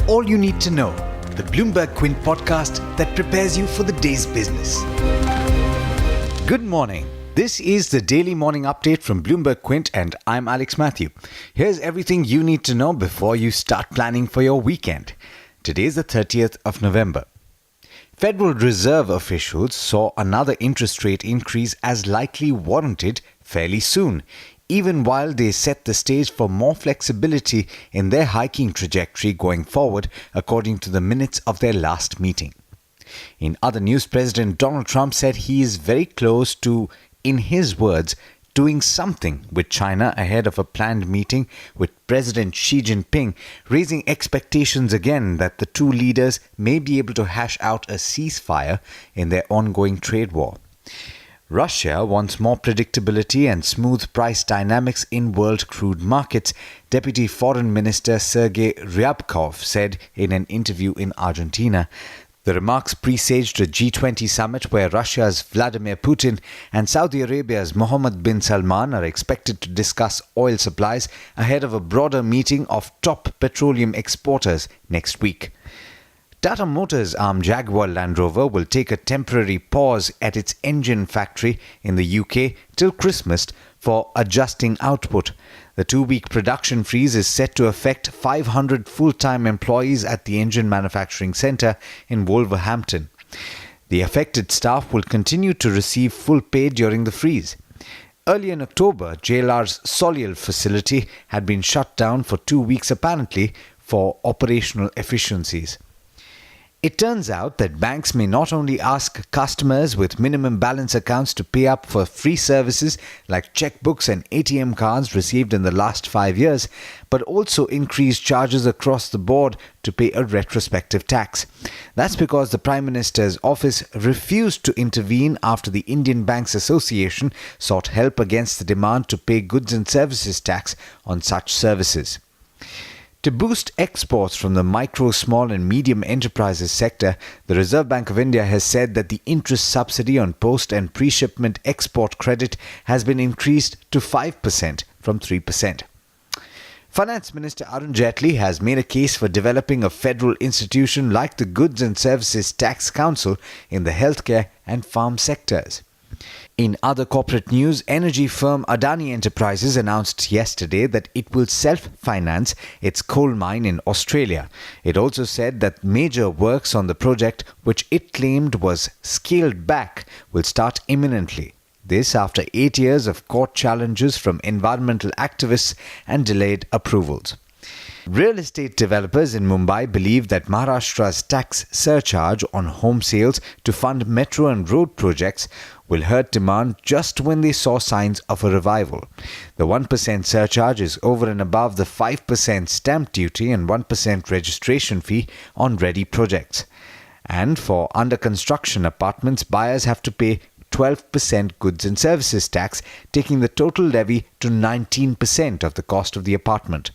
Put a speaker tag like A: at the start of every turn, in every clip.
A: all you need to know, the Bloomberg Quint podcast that prepares you for the day's business. Good morning. This is the daily morning update from Bloomberg Quint and I'm Alex Matthew. Here's everything you need to know before you start planning for your weekend. Today is the 30th of November. Federal Reserve officials saw another interest rate increase as likely warranted fairly soon, even while they set the stage for more flexibility in their hiking trajectory going forward, according to the minutes of their last meeting. In other news, President Donald Trump said he is very close to, in his words, doing something with China ahead of a planned meeting with President Xi Jinping, raising expectations again that the two leaders may be able to hash out a ceasefire in their ongoing trade war. Russia wants more predictability and smooth price dynamics in world crude markets, Deputy Foreign Minister Sergei Ryabkov said in an interview in Argentina. The remarks presaged a G20 summit where Russia's Vladimir Putin and Saudi Arabia's Mohammed bin Salman are expected to discuss oil supplies ahead of a broader meeting of top petroleum exporters next week. Tata Motors arm Jaguar Land Rover will take a temporary pause at its engine factory in the UK till Christmas for adjusting output. The 2-week production freeze is set to affect 500 full-time employees at the engine manufacturing centre in Wolverhampton. The affected staff will continue to receive full pay during the freeze. Early in October, JLR's Solihull facility had been shut down for 2 weeks apparently for operational efficiencies. It turns out that banks may not only ask customers with minimum balance accounts to pay up for free services like checkbooks and ATM cards received in the last 5 years, but also increase charges across the board to pay a retrospective tax. That's because the Prime Minister's office refused to intervene after the Indian Banks Association sought help against the demand to pay goods and services tax on such services. To boost exports from the micro, small and medium enterprises sector, the Reserve Bank of India has said that the interest subsidy on post and pre-shipment export credit has been increased to 5% from 3%. Finance Minister Arun Jaitley has made a case for developing a federal institution like the Goods and Services Tax Council in the healthcare and farm sectors. In other corporate news, energy firm Adani Enterprises announced yesterday that it will self-finance its coal mine in Australia. It also said that major works on the project, which it claimed was scaled back, will start imminently. This after 8 years of court challenges from environmental activists and delayed approvals. Real estate developers in Mumbai believe that Maharashtra's tax surcharge on home sales to fund metro and road projects will hurt demand just when they saw signs of a revival. The 1% surcharge is over and above the 5% stamp duty and 1% registration fee on ready projects. And for under-construction apartments, buyers have to pay 12% goods and services tax, taking the total levy to 19% of the cost of the apartment.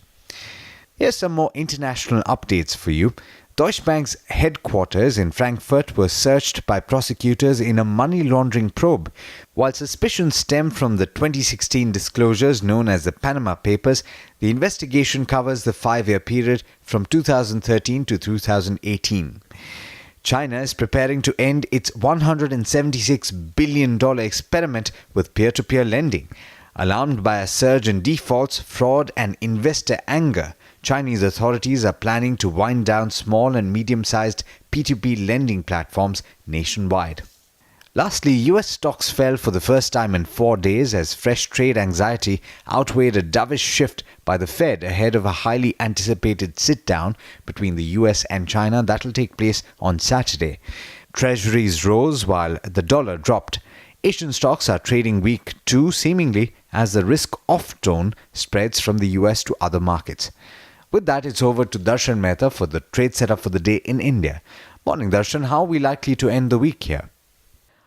A: Here's some more international updates for you. Deutsche Bank's headquarters in Frankfurt were searched by prosecutors in a money laundering probe. While suspicions stem from the 2016 disclosures known as the Panama Papers, the investigation covers the 5-year period from 2013 to 2018. China is preparing to end its $176 billion experiment with peer-to-peer lending. Alarmed by a surge in defaults, fraud and investor anger, Chinese authorities are planning to wind down small and medium-sized P2P lending platforms nationwide. Lastly, US stocks fell for the first time in 4 days as fresh trade anxiety outweighed a dovish shift by the Fed ahead of a highly anticipated sit-down between the US and China that will take place on Saturday. Treasuries rose while the dollar dropped. Asian stocks are trading weak too, seemingly as the risk-off tone spreads from the US to other markets. With that, it's over to Darshan Mehta for the trade setup for the day in India. Morning, Darshan. How are we likely to end the week here?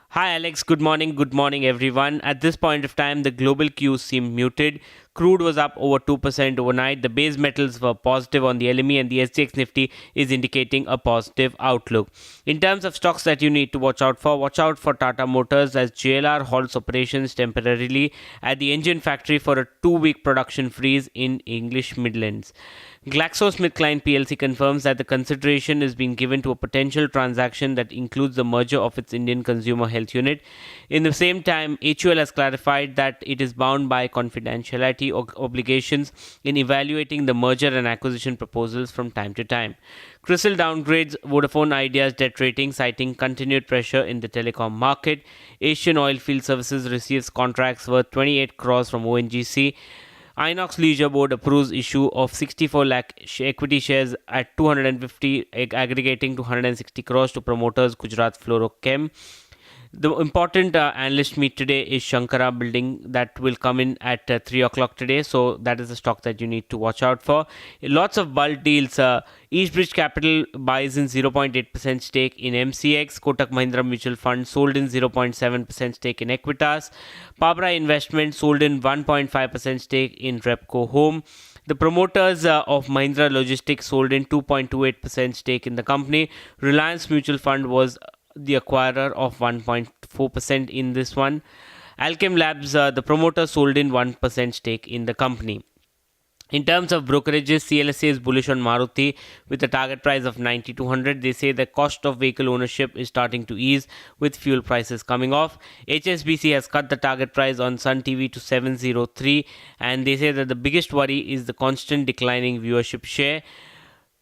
B: Hi Alex, good morning everyone. At this point of time, the global cues seem muted. Crude was up over 2% overnight. The base metals were positive on the LME, and the SGX Nifty is indicating a positive outlook. In terms of stocks that you need to watch out for Tata Motors as JLR halts operations temporarily at the engine factory for a 2-week production freeze in English Midlands. GlaxoSmithKline PLC confirms that the consideration is being given to a potential transaction that includes the merger of its Indian consumer health unit. In the same time, HUL has clarified that it is bound by confidentiality obligations in evaluating the merger and acquisition proposals from time to time. CRISIL downgrades Vodafone Idea's debt rating, citing continued pressure in the telecom market. Asian Oilfield Services receives contracts worth 28 crores from ONGC. Inox Leisure Board approves issue of 64 lakh equity shares at 250, aggregating to 160 crores to promoters Gujarat Fluorochem. The important analyst meet today is Shankara Building that will come in at 3 o'clock today. So that is a stock that you need to watch out for. Lots of bulk deals. Eastbridge Capital buys in 0.8% stake in MCX. Kotak Mahindra Mutual Fund sold in 0.7% stake in Equitas. Pabra Investment sold in 1.5% stake in Repco Home. The promoters of Mahindra Logistics sold in 2.28% stake in the company. Reliance Mutual Fund was the acquirer of 1.4% in this one. Alchem Labs, the promoter, sold in 1% stake in the company. In terms of brokerages, CLSA is bullish on Maruti with a target price of 9,200. They say the cost of vehicle ownership is starting to ease with fuel prices coming off. HSBC has cut the target price on Sun TV to 703, and they say that the biggest worry is the constant declining viewership share.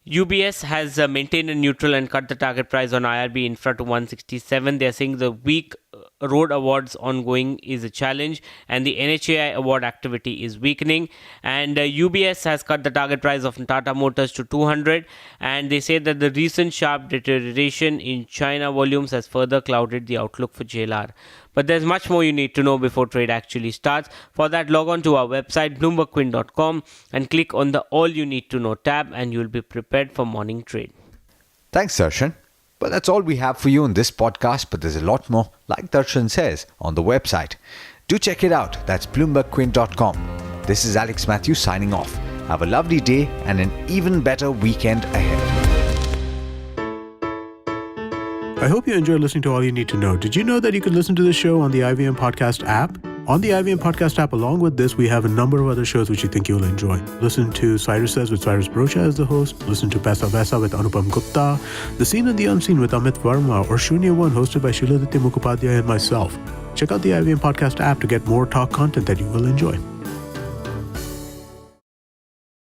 B: UBS has maintained a neutral and cut the target price on IRB Infra to 167. They are saying the weak road awards ongoing is a challenge, and the NHAI award activity is weakening. And UBS has cut the target price of Tata Motors to 200, and they say that the recent sharp deterioration in China volumes has further clouded the outlook for JLR. But there's much more you need to know before trade actually starts. For that, log on to our website bloombergquint.com and click on the All You Need to Know tab, and you'll be prepared for morning trade.
A: Thanks, Darshan. But that's all we have for you in this podcast, but there's a lot more, like Darshan says, on the website. Do check it out. That's bloombergquint.com. This is Alex Matthews signing off. Have a lovely day and an even better weekend ahead.
C: I hope you enjoyed listening to All You Need to Know. Did you know that you can listen to the show on the IVM Podcast app? On the IVM Podcast app, along with this, we have a number of other shows which you think you'll enjoy. Listen to Cyrus Says with Cyrus Brocha as the host. Listen to Paisa Vaisa with Anupam Gupta. The Scene and the Unseen with Amit Verma. Or Shunya One hosted by Shiladitya Mukhopadhyay and myself. Check out the IVM Podcast app to get more talk content that you will enjoy.